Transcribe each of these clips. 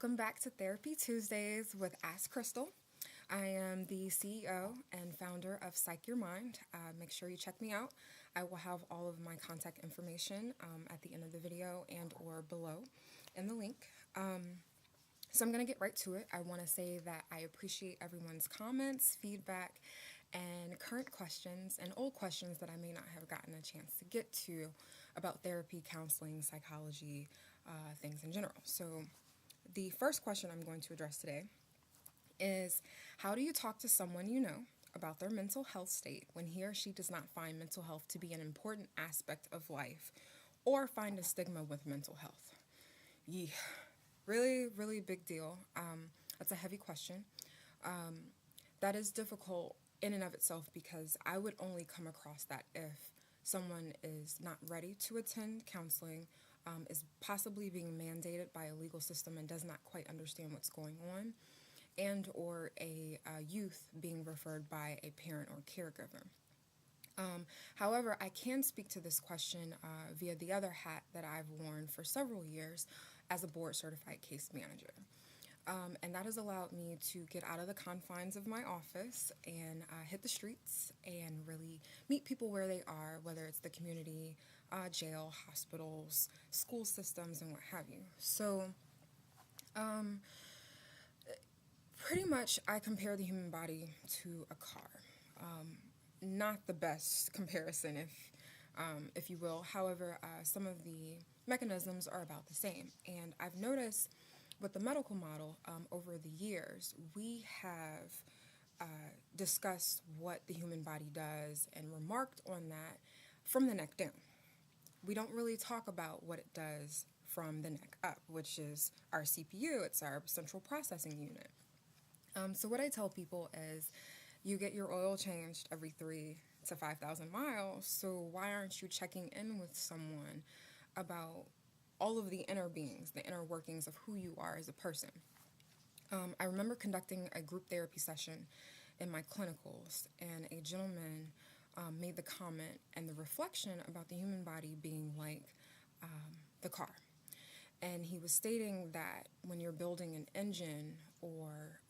Welcome back to Therapy Tuesdays with Ask Crystal. I am the CEO and founder of Psych Your Mind. Make sure you check me out. I will have all of my contact information at the end of the video and or below in the link. So I'm going to get right to it. I want to say that I appreciate everyone's comments, feedback, and current questions and old questions that I may not have gotten a chance to get to about therapy, counseling, psychology, things in general. So the first question I'm going to address today is, how do you talk to someone you know about their mental health state when he or she does not find mental health to be an important aspect of life or find a stigma with mental health? Yeah, really, really big deal. That's a heavy question. That is difficult in and of itself because I would only come across that if someone is not ready to attend counseling, is possibly being mandated by a legal system and does not quite understand what's going on, and or a youth being referred by a parent or caregiver. However, I can speak to this question via the other hat that I've worn for several years as a board-certified case manager. And that has allowed me to get out of the confines of my office and hit the streets and really meet people where they are, whether it's the community, jail, hospitals, school systems, and what have you. So pretty much I compare the human body to a car. Not the best comparison, if you will. However, some of the mechanisms are about the same. And I've noticed with the medical model, over the years, we have discussed what the human body does and remarked on that from the neck down. We don't really talk about what it does from the neck up, which is our CPU. It's our central processing unit. So what I tell people is, you get your oil changed every 3 to 5,000 miles, so why aren't you checking in with someone about all of the inner beings, the inner workings of who you are as a person? I remember conducting a group therapy session in my clinicals, and a gentleman made the comment and the reflection about the human body being like the car. And he was stating that when you're building an engine or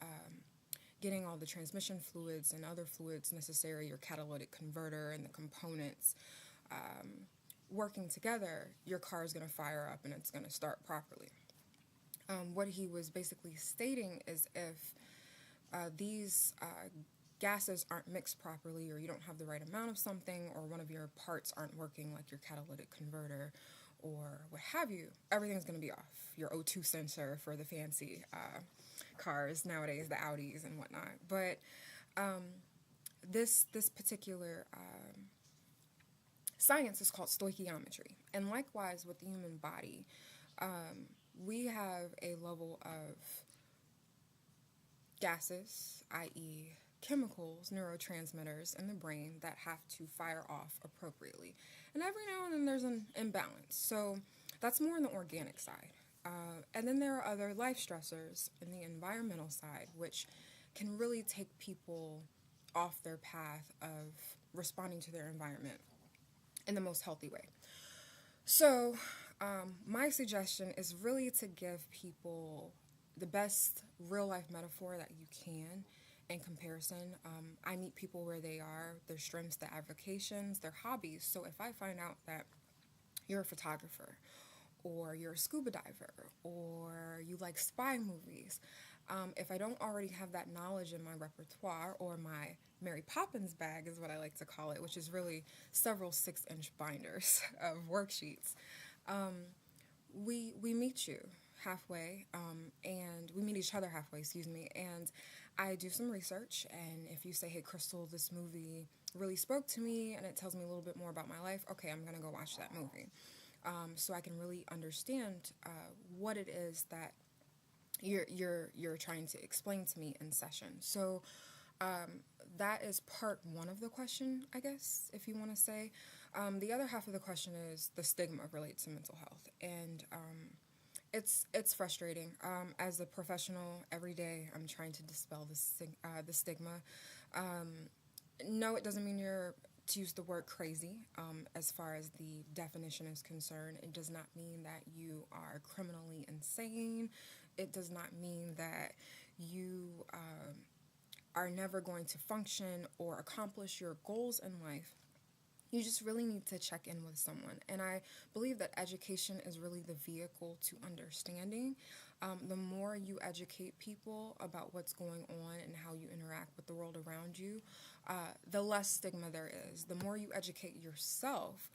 getting all the transmission fluids and other fluids necessary, your catalytic converter and the components working together, your car is going to fire up and it's going to start properly. What he was basically stating is, if these gases aren't mixed properly, or you don't have the right amount of something, or one of your parts aren't working, like your catalytic converter or what have you, everything's going to be off. Your O2 sensor for the fancy cars nowadays, the Audis and whatnot. But this particular science is called stoichiometry. And likewise with the human body, we have a level of gases, i.e. chemicals, neurotransmitters in the brain that have to fire off appropriately. And every now and then there's an imbalance. So that's more on the organic side. And then there are other life stressors in the environmental side, which can really take people off their path of responding to their environment in the most healthy way. So my suggestion is really to give people the best real-life metaphor that you can in comparison. I meet people where they are, their strengths, their avocations, their hobbies. So if I find out that you're a photographer, or you're a scuba diver, or you like spy movies, if I don't already have that knowledge in my repertoire, or my Mary Poppins bag is what I like to call it, which is really several 6-inch binders of worksheets, we meet you halfway, and we meet each other halfway, and I do some research, and if you say, hey, Crystal, this movie really spoke to me, and it tells me a little bit more about my life, okay, I'm going to go watch that movie. So I can really understand what it is that you're trying to explain to me in session. So that is part one of the question, I guess, if you want to say. The other half of the question is the stigma related to mental health, and it's frustrating. As a professional, every day I'm trying to dispel the stigma. No, it doesn't mean you're, to use the word crazy, as far as the definition is concerned. It does not mean that you are criminally insane, it does not mean that you are never going to function or accomplish your goals in life. You just really need to check in with someone. And I believe that education is really the vehicle to understanding. The more you educate people about what's going on and how you interact with the world around you, the less stigma there is. The more you educate yourself,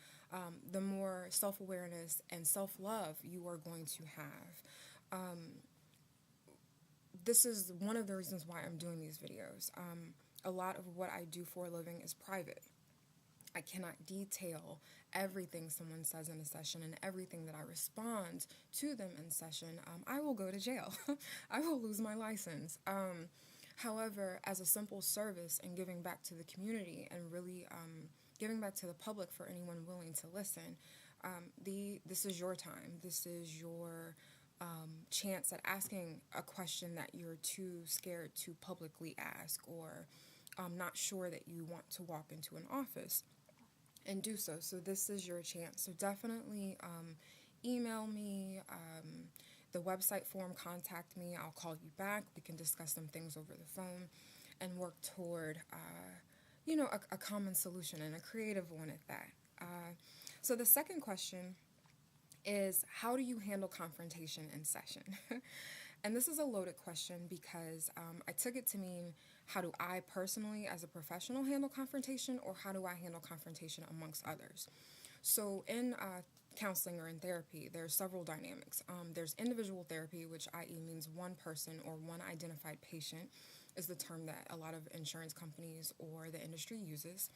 the more self-awareness and self-love you are going to have. This is one of the reasons why I'm doing these videos. A lot of what I do for a living is private. I cannot detail everything someone says in a session and everything that I respond to them in session. I will go to jail. I will lose my license. However, as a simple service and giving back to the community and really giving back to the public for anyone willing to listen, this is your time. This is your chance at asking a question that you're too scared to publicly ask, or not sure that you want to walk into an office and do so. So this is your chance. So definitely email me, the website form, contact me. I'll call you back. We can discuss some things over the phone and work toward, a common solution, and a creative one at that. So the second question is, how do you handle confrontation in session? And this is a loaded question because I took it to mean, how do I personally, as a professional, handle confrontation, or how do I handle confrontation amongst others? So in counseling or in therapy, there's several dynamics. There's individual therapy, which i.e. means one person or one identified patient is the term that a lot of insurance companies or the industry uses.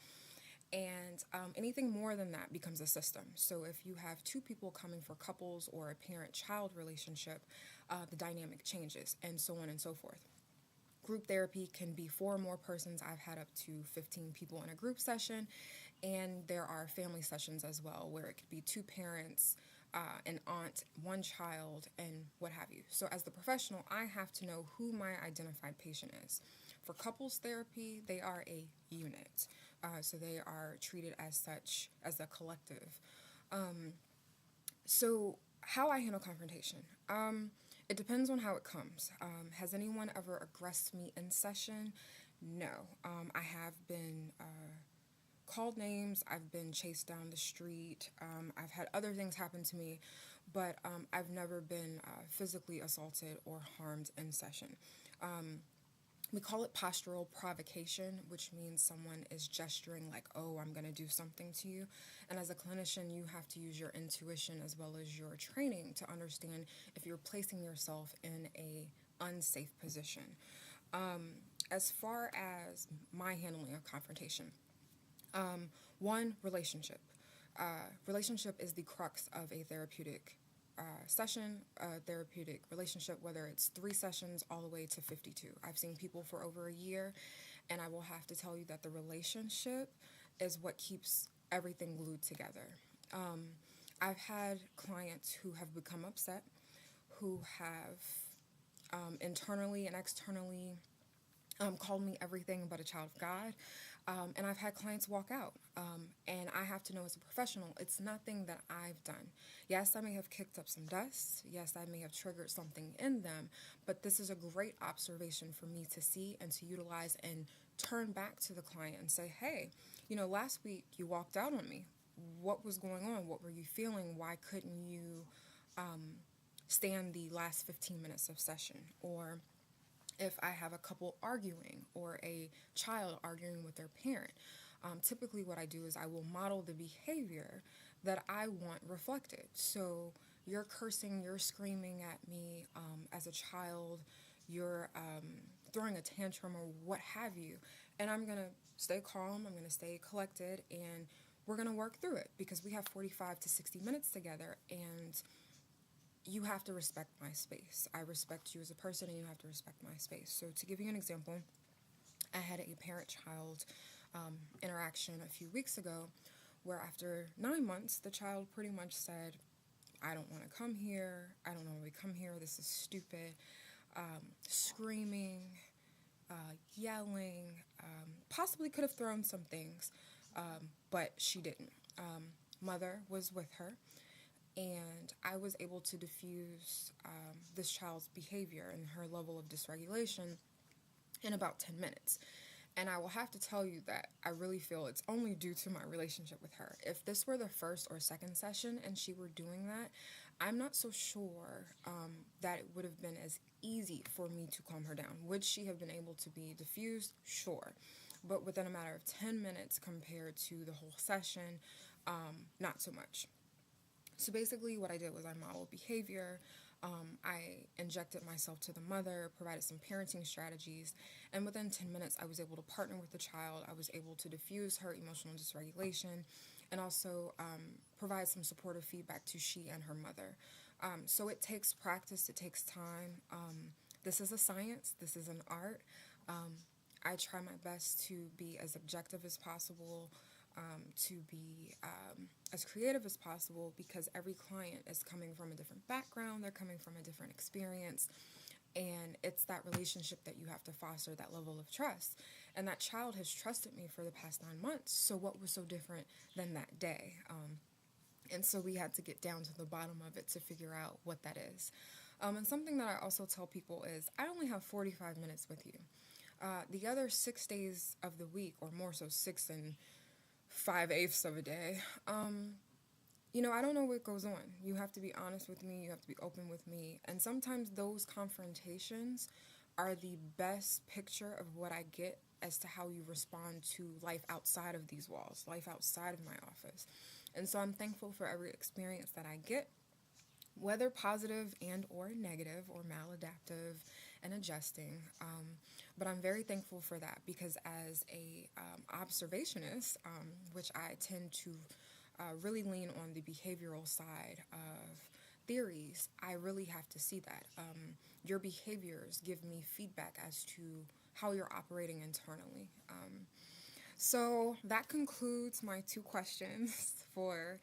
And anything more than that becomes a system. So if you have two people coming for couples or a parent-child relationship, the dynamic changes, and so on and so forth. Group therapy can be 4 or more persons. I've had up to 15 people in a group session, and there are family sessions as well, where it could be 2 parents, an aunt, 1 child, and what have you. So as the professional, I have to know who my identified patient is. For couples therapy, they are a unit. So they are treated as such, as a collective. So how I handle confrontation? It depends on how it comes. Has anyone ever aggressed me in session? No. I have been called names. I've been chased down the street. I've had other things happen to me, but I've never been physically assaulted or harmed in session. We call it postural provocation, which means someone is gesturing like, oh, I'm going to do something to you. And as a clinician, you have to use your intuition as well as your training to understand if you're placing yourself in a unsafe position. As far as my handling of confrontation, one, relationship. Relationship is the crux of a therapeutic session, a therapeutic relationship, whether it's 3 sessions all the way to 52. I've seen people for over a year, and I will have to tell you that the relationship is what keeps everything glued together. I've had clients who have become upset, who have internally and externally called me everything but a child of God. And I've had clients walk out. And I have to know as a professional, it's nothing that I've done. Yes, I may have kicked up some dust. Yes, I may have triggered something in them. But this is a great observation for me to see and to utilize and turn back to the client and say, hey, last week you walked out on me. What was going on? What were you feeling? Why couldn't you stand the last 15 minutes of session? Or if I have a couple arguing or a child arguing with their parent, typically what I do is I will model the behavior that I want reflected. So you're cursing, you're screaming at me as a child, you're throwing a tantrum or what have you, and I'm going to stay calm, I'm going to stay collected, and we're going to work through it because we have 45 to 60 minutes together, and you have to respect my space. I respect you as a person, and you have to respect my space. So to give you an example, I had a parent-child interaction a few weeks ago where after 9 months, the child pretty much said, I don't want to come here. I don't know why we come here. This is stupid. Screaming, yelling, possibly could have thrown some things, but she didn't. Mother was with her. and I was able to diffuse this child's behavior and her level of dysregulation in about 10 minutes. And I will have to tell you that I really feel it's only due to my relationship with her. If this were the first or second session and she were doing that, I'm not so sure that it would have been as easy for me to calm her down. Would she have been able to be diffused? Sure. But within a matter of 10 minutes compared to the whole session, not so much. So basically what I did was I modeled behavior, I injected myself to the mother, provided some parenting strategies, and within 10 minutes I was able to partner with the child. I was able to diffuse her emotional dysregulation and also provide some supportive feedback to she and her mother. So it takes practice, it takes time. This is a science, this is an art. I try my best to be as objective as possible, to be as creative as possible, because every client is coming from a different background, they're coming from a different experience, and it's that relationship that you have to foster, that level of trust. And that child has trusted me for the past 9 months, so what was so different than that day? And so we had to get down to the bottom of it to figure out what that is. And something that I also tell people is I only have 45 minutes with you. The other 6 days of the week, or more so 6 and 5/8 of a day, I don't know what goes on. You have to be honest with me, you have to be open with me, and sometimes those confrontations are the best picture of what I get as to how you respond to life outside of these walls, life outside of my office. And so I'm thankful for every experience that I get, whether positive and or negative or maladaptive and adjusting. But I'm very thankful for that, because as a observationist, which I tend to really lean on the behavioral side of theories, I really have to see that. Your behaviors give me feedback as to how you're operating internally. So that concludes my 2 questions for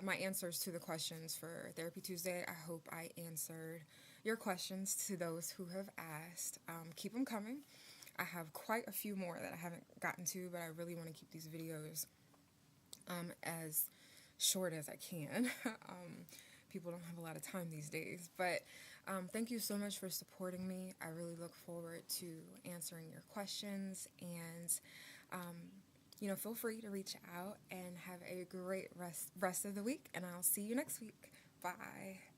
my answers to the questions for Therapy Tuesday. I hope I answered your questions to those who have asked. Keep them coming. I have quite a few more that I haven't gotten to, but I really want to keep these videos as short as I can. People don't have a lot of time these days, but thank you so much for supporting me. I really look forward to answering your questions, and feel free to reach out, and have a great rest of the week, and I'll see you next week. Bye.